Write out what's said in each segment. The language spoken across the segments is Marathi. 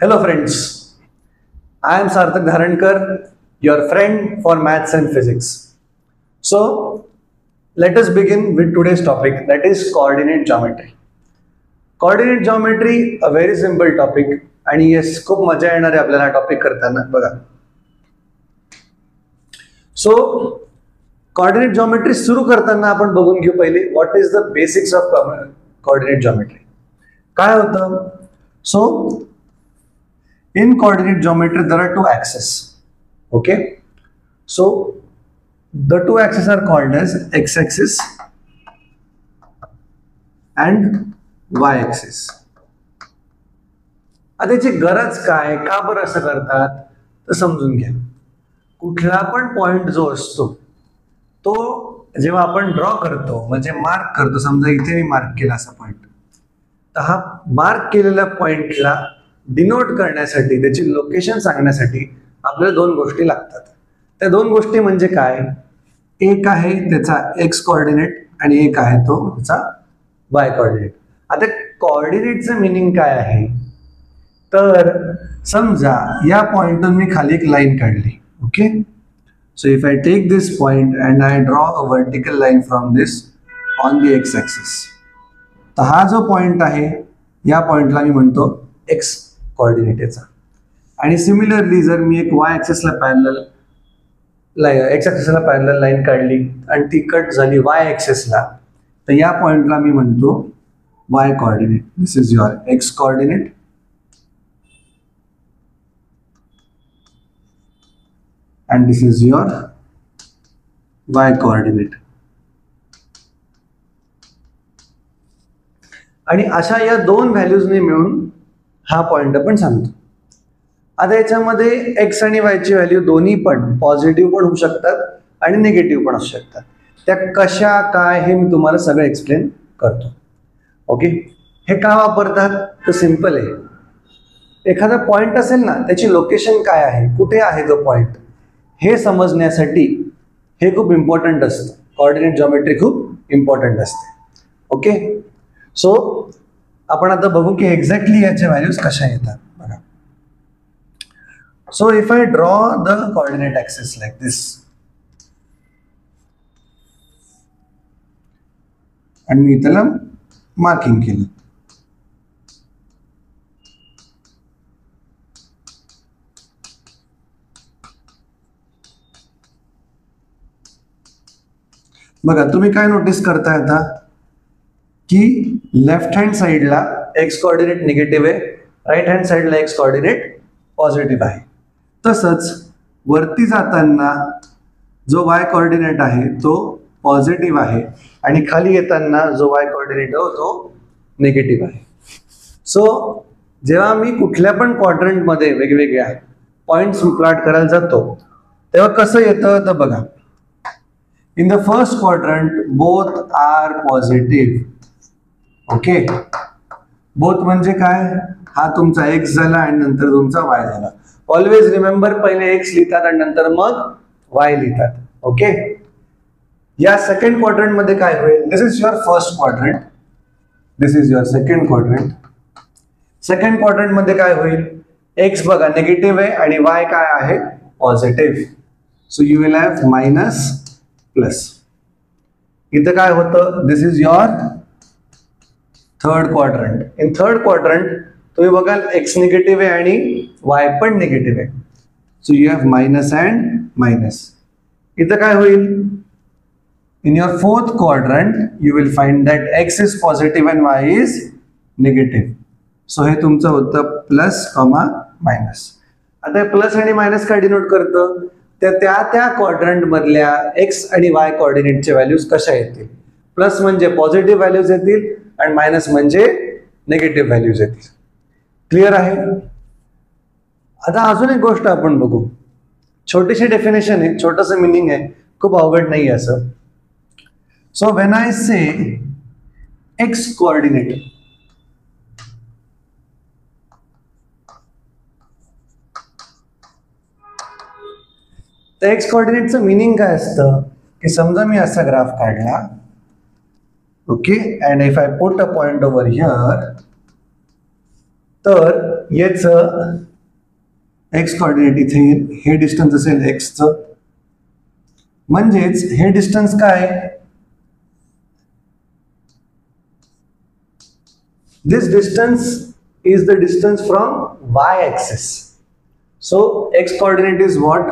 Hello friends, I am Sarthak Dharankar, your friend for maths and physics. So let us begin with today's topic, that is coordinate geometry. Coordinate geometry, a very simple topic, आणि yes, खूप मजा येणार आहे आपल्याला टॉपिक करताना. बघा, सो coordinate geometry सुरू करताना आपण बघून घेऊ पहिले what is the basics of coordinate geometry. काय होतं? So in coordinate geometry there are two axes. Okay, so the two axes are called as x-axis and y-axis. आता याची गरज काय, का बरं असं करतात तर समजून घ्या. कुठला पण पॉइंट जो असतो तो जेव्हा आपण ड्रॉ करतो म्हणजे मार्क करतो, समजा इथे मी मार्क केला असा पॉइंट, तर हा मार्क केलेल्या पॉइंटला डिनोट करण्यासाठी, त्याची लोकेशन सांगण्यासाठी आपल्याला दोन गोष्टी लागतात. त्या दोन गोष्टी म्हणजे काय, एक आहे त्याचा एक्स कोऑर्डिनेट आणि एक आहे तो त्याचा वाय कोऑर्डिनेट. आता कोऑर्डिनेटचं मिनिंग काय आहे, तर समजा या पॉइंटून मी खाली एक लाईन काढली. Okay, so if I take this point and I draw a vertical line from this on the x axis, तर हा जो पॉइंट आहे या पॉइंटला मी म्हणतो एक्स कोऑर्डिनेट याचा. आणि सिमिलरली जर मी एक वाय ॲक्सिसला पॅरलल एक्स ॲक्सिसला पॅरलल लाईन काढली आणि ती कट झाली वाय ॲक्सिसला, तर या पॉइंटला मी म्हणतो Y coordinate. This is your x coordinate and this is your y coordinate. आणि अशा या दोन व्हॅल्यूजने मिळून हा पॉइंट आपण सांगतो. आता याच्यामध्ये एक्स आणि वाय ची व्हॅल्यू दोन्ही पण पॉझिटिव्ह पण होऊ शकतात आणि निगेटिव्ह पण असू शकतात. त्या कशा काय हे मी तुम्हाला सगळं एक्सप्लेन करतो. ओके, हे का वापरतात तर सिंपल आहे. एखादा पॉइंट असेल ना, त्याची लोकेशन काय आहे, कुठे आहे तो पॉइंट, हे समजण्यासाठी हे खूप इम्पॉर्टंट असतं. कोऑर्डिनेट जॉमेट्री खूप इम्पॉर्टंट असते. ओके, सो आपण आता बघू की एक्झॅक्टली याच्या व्हॅल्यूज कशा येतात. बघा, so if I draw the coordinate axis like this आणि मी त्याला मार्किंग केलं, बघा तुम्ही काय नोटीस करताय आता की लेफ्ट हँड साईडला एक्स कोऑर्डिनेट निगेटिव्ह आहे, राईट हँड साईडला एक्स कोऑर्डिनेट पॉझिटिव्ह आहे. तसंच वरती जाताना जो वाय कोऑर्डिनेट आहे तो पॉझिटिव्ह आहे आणि खाली येताना जो वाय कोऑर्डिनेट आहे तो निगेटिव्ह आहे. सो जेव्हा मी कुठल्या पण क्वाड्रंटमध्ये वेगवेगळ्या पॉइंट्स प्लॉट करायला जातो तेव्हा कसं येतं तर बघा, in the first quadrant both are positive. Okay, both म्हणजे काय, हा तुमचा x झाला आणि नंतर तुमचा y झाला. ऑलवेज रिमेंबर, पहिले x लिहितात आणि नंतर मग y लिहितात. ओके, या सेकंड क्वाड्रंट मध्ये काय होईल, this is your first quadrant, this is your second quadrant. Second quadrant मध्ये काय होईल, x बघा निगेटिव्ह आहे आणि y काय आहे positive. So you will have minus plus. इथं काय होतं, this is your third quadrant. In third quadrant तुम्ही बघाल एक्स निगेटिव्ह आहे आणि वाय पण निगेटिव्ह आहे. So you have minus and minus. इथं काय होईल, in your fourth quadrant you will find that x is positive and Y is negative. So हे तुमचं होतं प्लस कॉमा मायनस. आता प्लस आणि मायनस काय डिनोट करतं, त्या क्वाड्रंट मधल्या एक्स आणि वाय कोऑर्डिनेटच्या व्हॅल्यूज कशा येतील. प्लस म्हणजे पॉझिटिव्ह व्हॅल्यूज येतील आणि मायनस म्हणजे निगेटिव्ह व्हॅल्यूज येतील. क्लिअर आहे. आता अजून एक गोष्ट आपण बघू, छोटीशी डेफिनेशन आहे, छोटंसं मिनिंग आहे, खूप अवघड नाही असं. So when I say x coordinate, तर एक्स कोऑर्डिनेटचं मिनिंग काय असतं की समजा मी असा ग्राफ काढला, okay, and if I put a point over here, तर याचं एक्स कॉर्डिनेट इथे येईल, हे डिस्टन्स असेल एक्सचं, म्हणजेच हे डिस्टन्स काय, दिस distance is the distance from y-axis. So x coordinate is what?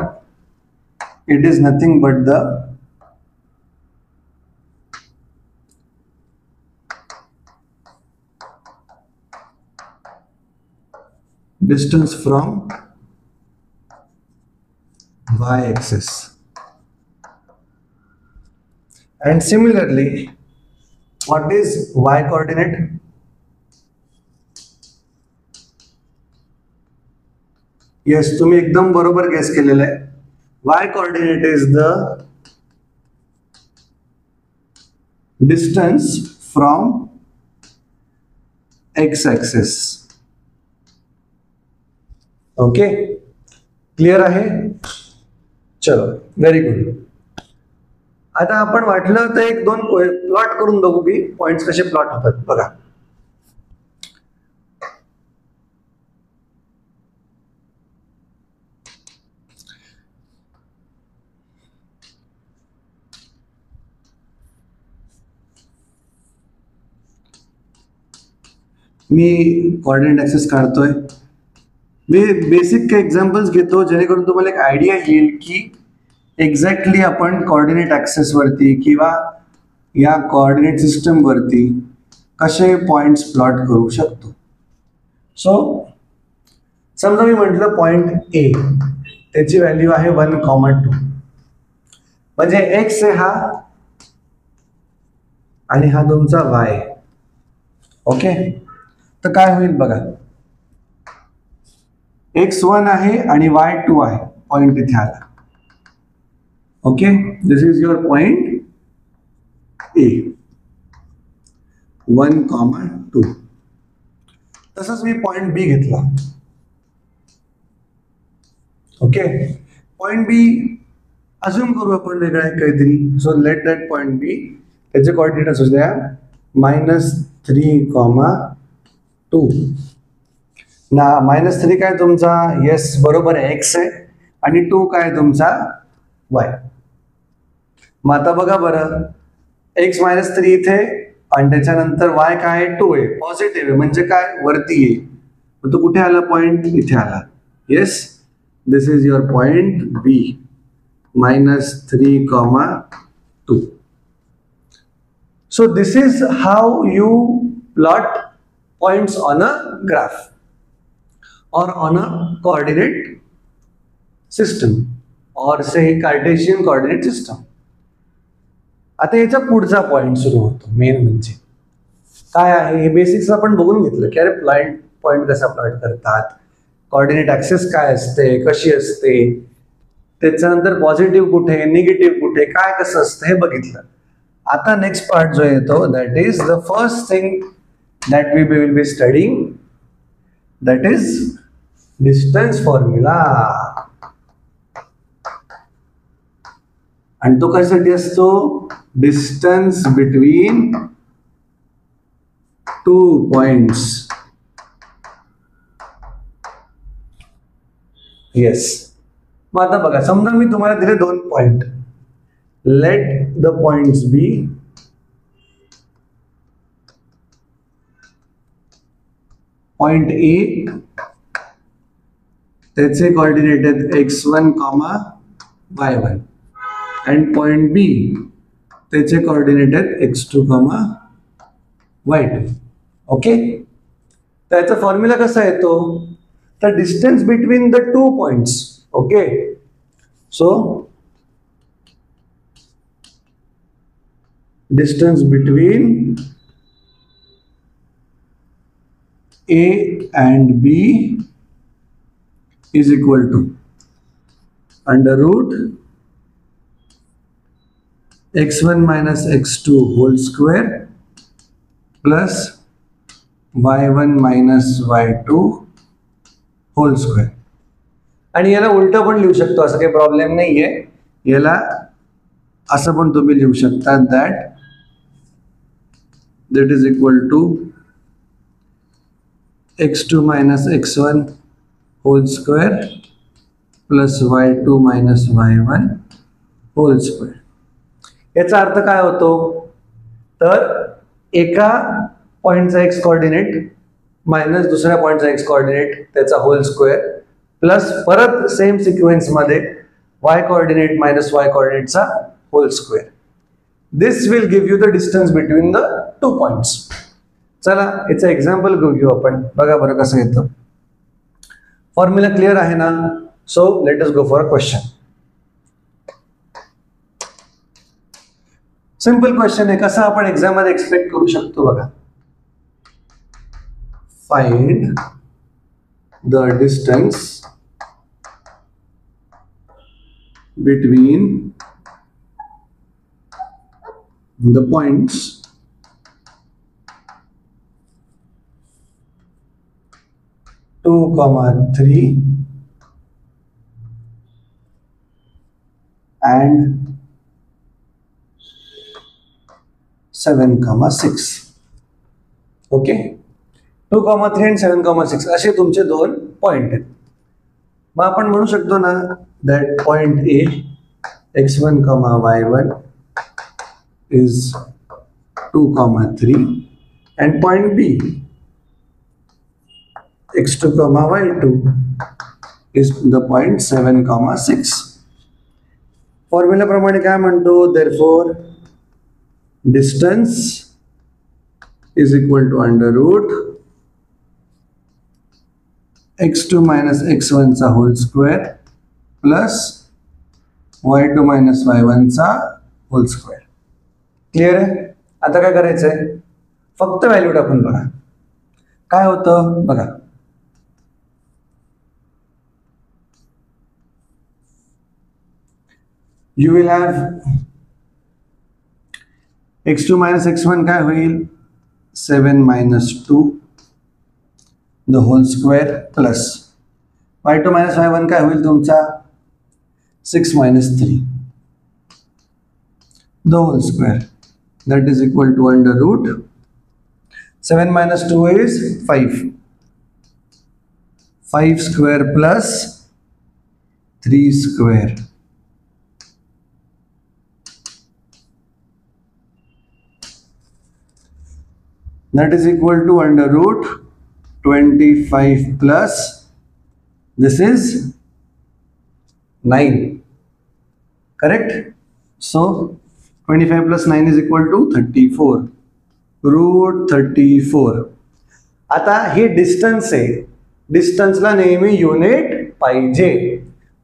It is nothing but the distance from y-axis. And similarly, what is y coordinate? Yes, तुम्ही एकदम बरोबर गेस केलेलं आहे. Y coordinate is the distance from x axis. Okay, clear आहे? चलो, व्हेरी गुड. आता आपण वाटलं तर एक दोन प्लॉट करून बघू की पॉइंट्स कसे प्लॉट होतात. बघा, मी कोऑर्डिनेट ऍक्सेस काढतोय. मी बेसिक काही एक्झाम्पल्स घेतो जेणेकरून तुम्हाला एक आयडिया येईल की एक्झॅक्टली आपण कोऑर्डिनेट ऍक्सेस वरती किंवा या कोऑर्डिनेट सिस्टम वरती कसे पॉइंट्स प्लॉट करू शकतो. सो समजा मी म्हटलं पॉइंट ए, त्याची व्हॅल्यू आहे 1,2, म्हणजे एक्स आहे हा आणि हा तुमचा वाय. ओके, तर काय होईल बघा, x1 आहे आणि y2 आहे, पॉइंट इथे आला. Okay, this is your point A, 1,2. तसंच मी पॉइंट बी घेतला. ओके, पॉइंट बी अजून करू आपण वेगळं आहे काहीतरी. सो लेट दॅट पॉइंट बी, त्याचे कोऑर्डिनेट असू द्या -3,2. ना -3 काय तुमचा, येस बरोबर आहे, एक्स आहे, आणि 2 काय तुमचा वाय. मग आता बघा बरं, एक्स -3 इथे आणि त्याच्यानंतर वाय काय आहे, 2 आहे, पॉझिटिव्ह आहे, म्हणजे काय वरती आहे. मग तो कुठे आला, पॉइंट इथे आला. Yes, this is your point B, -3,2. So this is how you plot points on a graph or on a coordinate system or say Cartesian coordinate system. आता याचा पुढचा पॉइंट सुरू होतो, मेन म्हणजे काय आहे हे बेसिक्स आपण बघून घेतलं की अरे पॉइंट कसा प्लॉट करतात, कोऑर्डिनेट ऍक्सेस काय असते, कशी असते, त्याच्यानंतर पॉझिटिव्ह कुठे, निगेटिव्ह कुठे, काय कसं असतं हे बघितलं. आता नेक्स्ट पार्ट जो येतो, that is the first thing that we will be studying, that is distance formula. आणि तो कशासाठी असतो, distance between two points. Yes, मग आता बघा, समजा मी तुम्हाला दिले 2 पॉइंट. Let the points be point A, त्याचे कोऑर्डिनेट आहेत x1, y1, and point B, त्याचे कोऑर्डिनेट आहेत x2, y2. ओके, त्याचा फॉर्म्युला कसा येतो, तर distance between the 2 points. Okay, so distance between A and B is equal to under root x1 minus x2 whole square plus y1 minus y2 whole square. आणि याला उलट पण लिहू शकतो, असं काही प्रॉब्लेम नाहीये. याला असं पण तुम्ही लिहू शकता, that is equal to x2 minus x1 whole square plus y2 minus y1 whole square. याचा अर्थ काय होतो, तर एका पॉइंटचा एक्स कोऑर्डिनेट मायनस दुसऱ्या पॉइंटचा एक्स कोऑर्डिनेट त्याचा होल स्क्वेअर प्लस परत सेम सिक्वेन्स मध्ये y कोऑर्डिनेट मायनस y कोऑर्डिनेटचा whole square. This will give you the distance between the two points. चला याचं एक्झाम्पल घेऊ आपण, बघा बरं कसं येतं. फॉर्म्युला क्लिअर आहे ना? So let us go for a question. Simple question आहे, कसं आपण एक्झाम मध्ये एक्सपेक्ट करू शकतो बघा. Find the distance between the points 2,3 and 7,6. Okay, 2,3 and 7,6 असे तुमचे दोन पॉइंट आहेत. मग आपण म्हणू शकतो ना that point A x1, y1 is 2,3 and point B x2, y2 is the point 7,6. Formula प्रमाणे काय म्हणतो, therefore distance is equal to under root x2 minus x1 चा hole square plus y2 minus y1 चा होल स्क्वेअर. क्लिअर आहे? आता काय करायचंय, फक्त व्हॅल्यू टाकून बघा काय होतं. बघा you will have x2 minus x1 काय होईल, 7 minus 2 the whole square plus y2 minus y1 काय होईल तुमचा 6 minus 3 the whole square, that is equal to under root 7 minus 2 is 5 square plus 3 square. That is equal to under root 25 plus this is 9. Correct? So 25 plus 9 is equal to 34. Root 34. आता ही डिस्टन्स आहे, डिस्टन्सला नेहमी युनिट पाहिजे,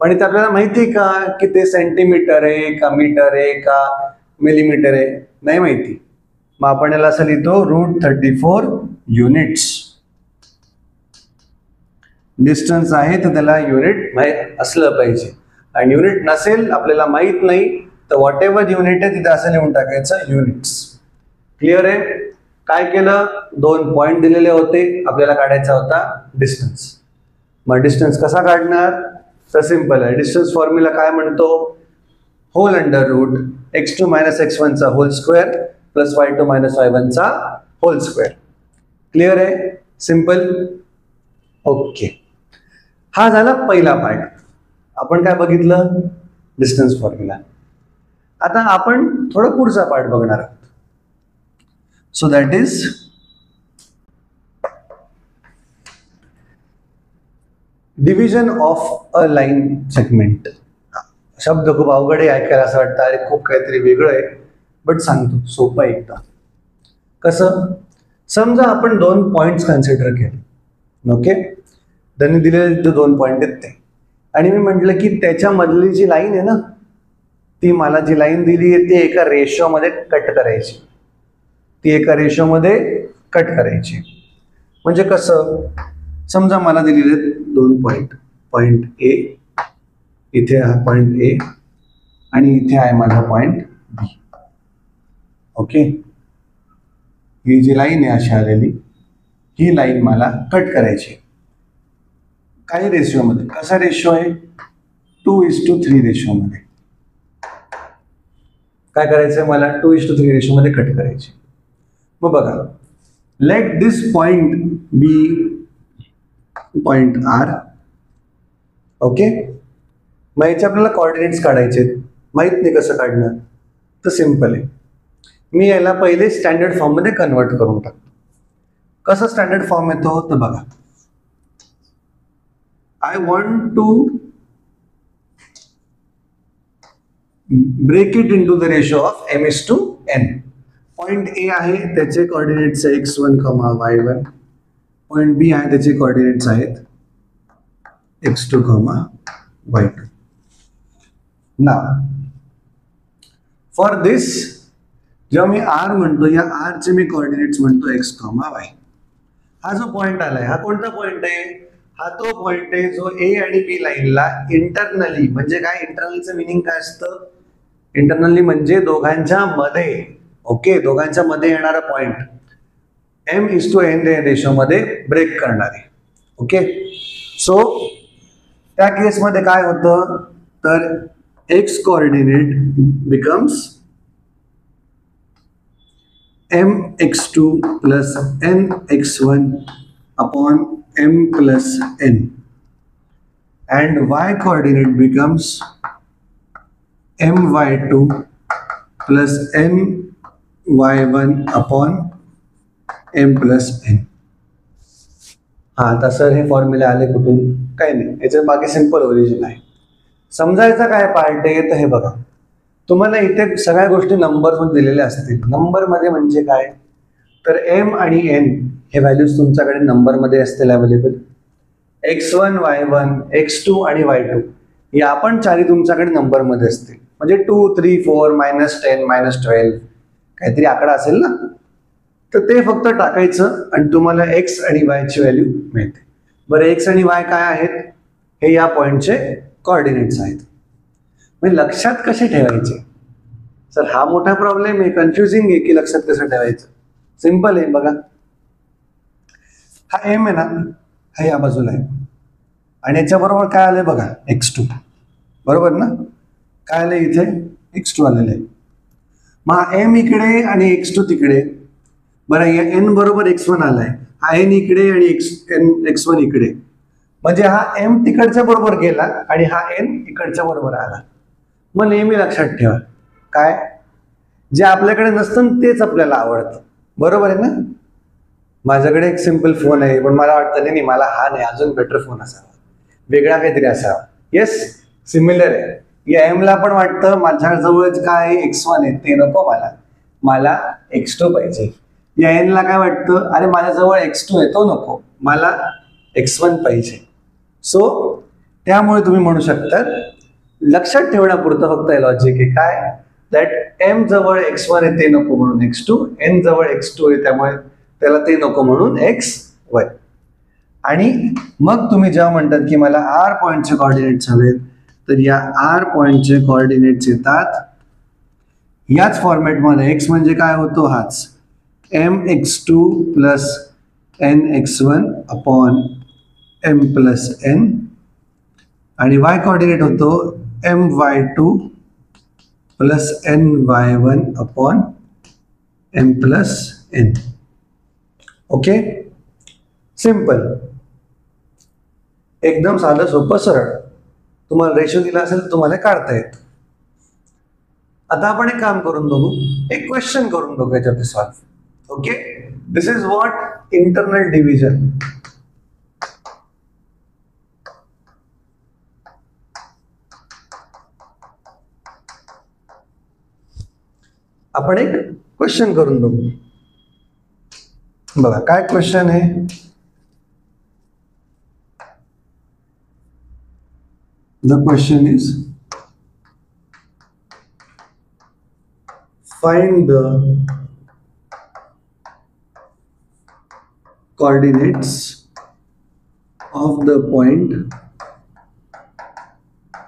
पण इथे आपल्याला माहिती आहे का की ते सेंटीमीटर आहे का मीटर आहे का मिलीमीटर आहे, नाही माहिती. मग आपण याला असं लिहितो रूट 34 युनिट्स. डिस्टन्स आहे तर त्याला युनिट माहित असलं पाहिजे, आणि युनिट नसेल आपल्याला माहित नाही तर व्हॉट एव्हर युनिट आहे तिथे असं लिहून टाकायचं युनिट्स. क्लिअर आहे? काय केलं, दोन पॉइंट दिलेले होते, आपल्याला काढायचा होता डिस्टन्स. मग डिस्टन्स कसा काढणार, तर सिंपल आहे. डिस्टन्स फॉर्म्युला काय म्हणतो, hole under route x2 minus x1 चा hole square plus y2 minus y1 चा होल स्क्वेअर. क्लिअर आहे? सिंपल. ओके, हा झाला पहिला पार्ट. आपण काय बघितलं, डिस्टन्स फॉर्म्युला. आता आपण थोडं पुढचा पार्ट बघणार आहोत. So that is division of a line segment. शब्द खूप अवघड आहे ऐकायला, असं वाटतं अरे खूप काहीतरी वेगळं आहे, बट सांगतो सोपं आहे एकदम. कसं, समजा आपण दोन पॉइंट्स कन्सिडर केले. ओके, त्यांनी दिलेले दोन पॉइंट आहेत ते, आणि मी म्हटलं की त्याच्यामधली जी लाईन आहे ना, ती मला जी लाईन दिली आहे ती एका रेशोमध्ये कट करायची. ती एका रेशोमध्ये कट करायची म्हणजे कसं, समजा मला दिलेले दोन पॉइंट, पॉइंट ए, इथे हा पॉइंट ए आणि इथे आहे माझा पॉइंट बी. ओके, ही जी लाईन आहे अशी आलेली, ही लाईन मला कट करायची काही रेशिओमध्ये. कसा रेशो आहे, 2:3 रेशोमध्ये. काय करायचंय मला, 2:3 रेशोमध्ये कट करायची. मग बघा, let this point be point R. Okay, मग याचे आपल्याला कॉर्डिनेट्स काढायचे, माहित नाही कसं काढणार, तर सिम्पल आहे. मी याला पहिले स्टँडर्ड फॉर्म मध्ये कन्वर्ट करून टाकतो. कसं स्टँडर्ड फॉर्म येतो तर बघा, I want to break it into the ratio of m:n. Point A आहे त्याचे कॉर्डिनेट्स x1, y1. पॉइंट बी आहे त्याचे कॉर्डिनेट्स आहेत x2, y2. नाव फॉर दिस, जेव्हा मी r म्हणतो, या r चे मी कॉर्डिनेट्स म्हणतो x, y. हा जो पॉइंट आलाय, हा कोणता पॉइंट आहे? हा तो पॉइंट आहे जो ए आणि बी लाईनला इंटरनली, म्हणजे काय इंटरनलचं मिनिंग काय असतं? इंटरनली म्हणजे दोघांच्या मध्ये, ओके, दोघांच्या मध्ये येणारा पॉइंट m:n रेशो मध्ये ब्रेक करणारे. ओके, सो त्या केसमध्ये काय होतं तर x coordinate becomes mx2 plus nx1 upon m+n, and y coordinate becomes my2 plus ny1 upon m+n. हा, आता सर हे फॉर्म्युले आले कुठून? काही नाही, याच्या मागे सिंपल ओरिजिन आहे. समजायचा काय पार्ट आहे तर हे बघा, तुम्हाला इथे सगळ्या गोष्टी नंबर मध्ये दिलेल्या असतील. नंबर मध्ये म्हणजे काय तर m आणि n हे व्हॅल्यूज तुमच्याकडे नंबर मध्ये असतील अवेलेबल. x1, y1, x2 आणि y2 या पण चारी तुमच्याकडे नंबर मध्ये असतील. म्हणजे 2, 3, 4, -10, -12 काहीतरी आकडा असेल ना, तर ते फक्त टाकायचं आणि तुम्हाला x आणि y ची व्हॅल्यू मिळते. बरं, x आणि y काय आहेत? हे या पॉइंटचे कॉर्डिनेट्स आहेत. म्हणजे लक्षात कसे ठेवायचे? सर हा मोठा प्रॉब्लेम आहे, कन्फ्युजिंग आहे की लक्षात कसं ठेवायचं. सिंपल आहे बघा, हा m आहे ना, हा या बाजूला आहे आणि याच्या बरोबर काय आलंय बघा x2, बरोबर ना? काय आलंय इथे? x2 आलेलं आहे. मग m इकडे आणि x2 तिकडे. बरं, या n बरोबर x1 आलाय, हा n इकडे आणि x1 इकडे. म्हणजे हा m तिकडच्या बरोबर गेला आणि हा n इकडच्या बरोबर आला. मग नेहमी लक्षात ठेवा, काय जे आपल्याकडे नसतं तेच आपल्याला आवडतं, बरोबर आहे ना? माझ्याकडे एक सिंपल फोन आहे, पण मला वाटतं नाही, मला हा नाही, अजून बेटर फोन असावा, वेगळा काहीतरी असावा. येस, सिमिलर आहे. या m ला पण वाटतं माझ्याजवळ काय x1 आहे ते नको, मला x2 पाहिजे. या n ला काय वाटतं, अरे माझ्याजवळ x2 आहे तो नको, मला x1 पाहिजे. सो त्यामुळे तुम्ही म्हणू शकता, लक्षात ठेवण्यापुरतं फक्त हे लॉजिक आहे काय, दॅट m जवळ x1 आहे ते नको म्हणून x2, n जवळ x2 आहे त्यामुळे त्याला ते नको म्हणून xy. आणि मग तुम्ही जेव्हा म्हणतात की मला r पॉइंटचे कॉर्डिनेट्स हवेत, तर या r पॉइंटचे कॉर्डिनेट्स येतात याच फॉर्मॅटमध्ये. x म्हणजे काय होतो? हाच mx2 plus nx1 upon m+n, आणि y कॉर्डिनेट होतो my2 plus ny1 upon m+n. Okay, simple, एकदम साधं सोपं सरळ. तुम्हाला रेशो दिला असेल तर तुम्हाला काढता येत. आता आपण एक काम करून बघू, एक क्वेश्चन करून बघू याच्यात solve. Okay, this is what internal division. आपण एक क्वेश्चन करून बघू. बघा काय क्वेश्चन आहे. The question is, find the coordinates of the point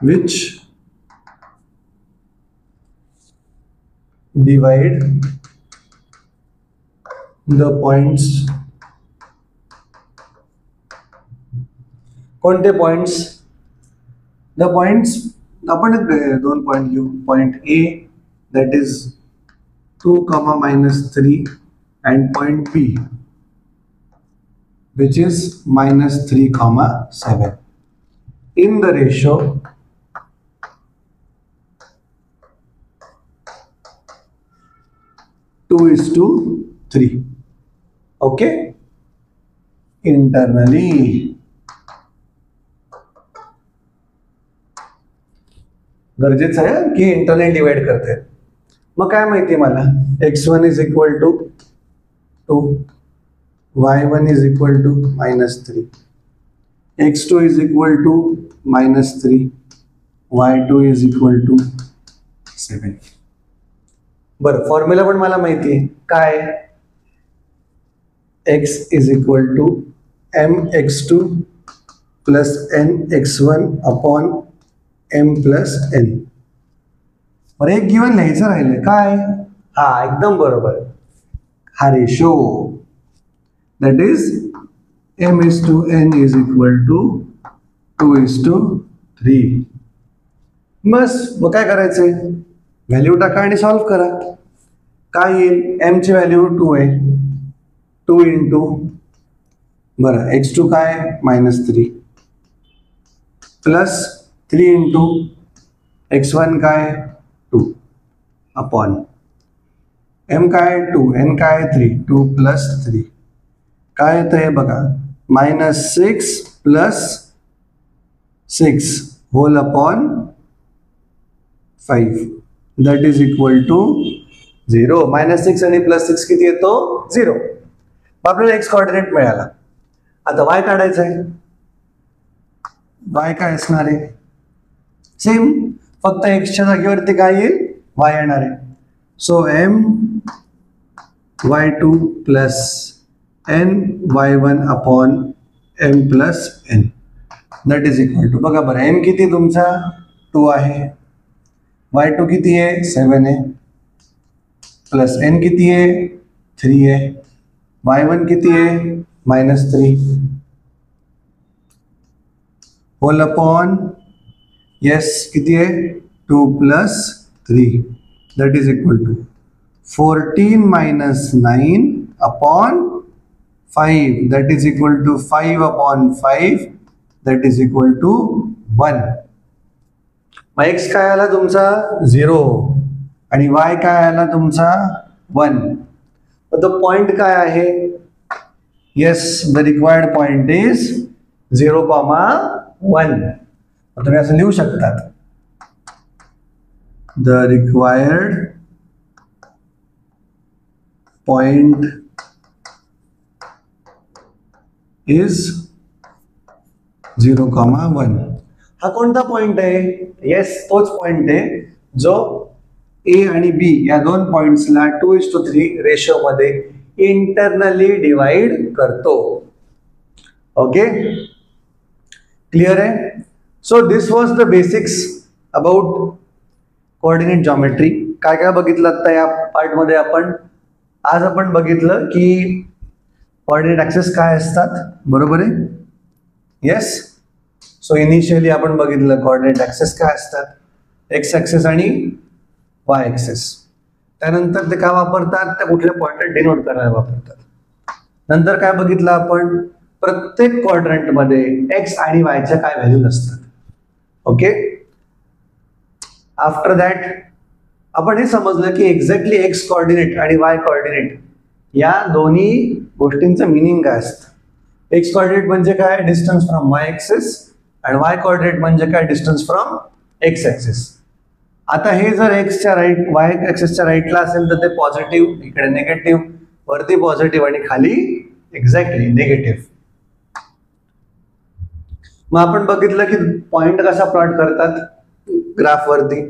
which divide the points. कोणते पॉइंट्स? द पॉइंट्स आपण दोन पॉइंट घेऊ. Point A that is 2, -3 and point B which is -3, 7 in the ratio 2:3. Okay, internally. गरजेचं आहे की इंटरनल डिवाइड करते. मग काय माहिती मला, x1 is equal to 2, y1 is equal to -3, x2 is equal to -3, y2 is equal to 7. बरं, फॉर्म्युला पण मला माहिती आहे काय, x is equal to mx2 plus nx1 upon m plus n. बरं, एक गिवन लिहायचं राहिलं काय, हा एकदम बरोबर, हा ratio, that is m:n is equal to 2:3. बस, मग काय करायचंय, व्हॅल्यू टाका आणि सॉल्व्ह करा. काय येईल, m ची व्हॅल्यू 2 आहे, 2 इंटू, बरं x2 काय -3 प्लस 3 इंटू x1 काय 2 अपॉन m काय 2, n काय 3, 2 प्लस 3 काय येतं हे बघा, -6 plus 6 whole upon 5 that is equal to 0. -6 आणि +6 किती येतो, 0. आपल्याला x कोऑर्डिनेट मिळाला. आता y काढायचं आहे, y काय असणार आहे, सेम, फक्त x च्या जागेवरती काय येईल, y येणार आहे. So my2 plus ny1 upon m plus n that is equal to, बघा बरं, m किती तुमचा 2 आहे, y2 किती आहे 7 आहे, प्लस n किती आहे 3 आहे, y1 किती आहे -3 होल अपॉन यस किती आहे 2 plus 3 that is equal to 14 minus 9 upon 5 that is equal to 5 upon 5 that is equal to 1. मग x काय आला तुमचा 0 आणि y काय आला तुमचा 1. तो पॉइंट काय आहे, yes the required point is 0,1. तुम्ही असं लिहू शकतात, द रिक्वायर्ड पॉइंट इज 0,1. हा कोणता पॉइंट आहे, येस तोच पॉइंट आहे जो ए आणि बी या दोन पॉइंट्सला 2:3 रेशो मध्ये इंटरनली डिवाइड करतो. ओके, क्लियर आहे. So this was the basics about coordinate geometry. काय काय बघितलं आता या पार्ट मध्ये आपण, आज आपण बघितलं की कोऑर्डिनेट ऍक्सेस काय असतात, बरोबर आहे, येस. सो इनिशियली आपण बघितलं कोऑर्डिनेट ऍक्सेस काय असतात, एक्स ऍक्सेस आणि वाय ऍक्सेस. त्यानंतर ते काय वापरतात, त्या कुठल्या पॉइंटला डिनोट करायला वापरतात. नंतर काय बघितलं आपण, प्रत्येक क्वाड्रंट मध्ये एक्स आणि वायच्या काय व्हॅल्यू असतात. ओके, आफ्टर दॅट आपण हे समजलं की एक्झॅक्टली एक्स कोऑर्डिनेट आणि वाय कोऑर्डिनेट या दोन्ही गोष्टींचं मिनिंग काय असतं. एक्स कोऑर्डिनेट म्हणजे काय, डिस्टन्स फ्रॉम वाय ऍक्सिस, आणि वाय कोऑर्डिनेट म्हणजे काय, डिस्टन्स फ्रॉम एक्स ऍक्सिस. आता हे जर एक्सच्या राईट वाय ऍक्सिसच्या राईटला असेल तर ते पॉझिटिव्ह, इकडे निगेटिव्ह, वरती पॉझिटिव्ह आणि खाली एक्झॅक्टली निगेटिव्ह. मग आपण बघितलं की पॉइंट कसा प्लॉट करतात ग्राफ वरती.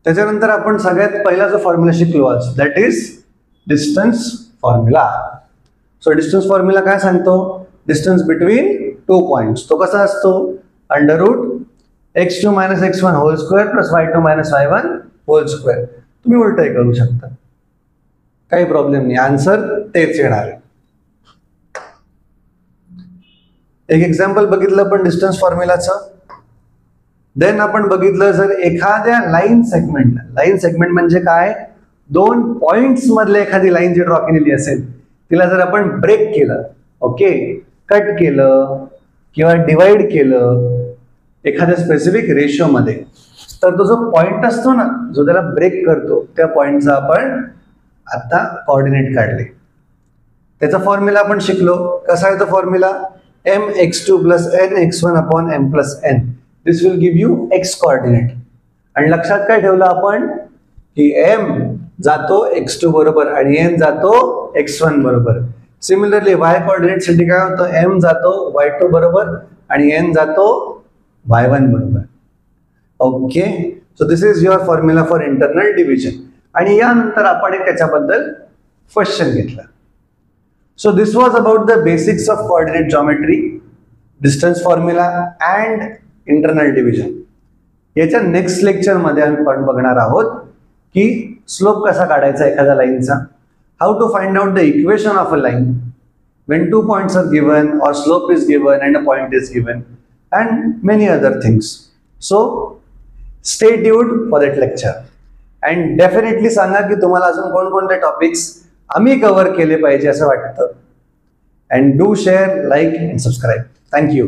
त्याच्यानंतर आपण सगळ्यात पहिला जो फॉर्म्युला शिकलो आज, that is distance formula. So distance formula काय सांगतो, डिस्टन्स बिटवीन 2 पॉइंट्स. तो कसा असतो, √x2 - x1 whole square plus y2 - y1 whole square. तुम्ही उलटही करू शकता, काही प्रॉब्लेम नाही, आन्सर तेच येणार आहे. एक एक्झाम्पल बघितलं पण डिस्टन्स फॉर्म्युलाचं. देन आपण बघितलं जर एखाद्या लाईन सेगमेंट म्हणजे काय, 2 पॉइंट्स मधले एखादी लाईन जी ड्रॉ केलेली असेल तिला जर आपण ब्रेक केलं, ओके, कट केलं किंवा डिवाइड केलं एखाद्या स्पेसिफिक रेशोमध्ये, तर तो जो पॉइंट असतो ना, जो त्याला ब्रेक करतो, त्या पॉइंटचा आपण आता कोऑर्डिनेट काढले. त्याचा फॉर्म्युला आपण शिकलो. कसा आहे तो formula? mx2 plus nx1 upon m plus n. This will give you x coordinate. आणि लक्षात काय ठेवलं आपण की m जातो x2 बरोबर आणि n जातो x1 बरोबर. सिमिलरली y कोऑर्डिनेट साठी काय होतं? m जातो y2 बरोबर आणि n जातो y1 बरोबर. Okay, so this is your formula for internal division. आणि यानंतर आपण एक त्याच्याबद्दल क्वेश्चन घेतला. So this was about the basics of coordinate geometry, distance formula and internal division. याच्या नेक्स्ट लेक्चर मध्ये आपण बघणार आहोत की स्लोप कसा काढायचा एखाद्या लाईनचा, how to find out the equation of a line when 2 points are given or slope is given and a point is given, and many other things. So stay tuned for that lecture and definitely सांगा की तुम्हाला अजून कोणकोणते टॉपिक्स आम्ही कव्हर केले पाहिजे असं वाटतं. And do share, like and subscribe. Thank you.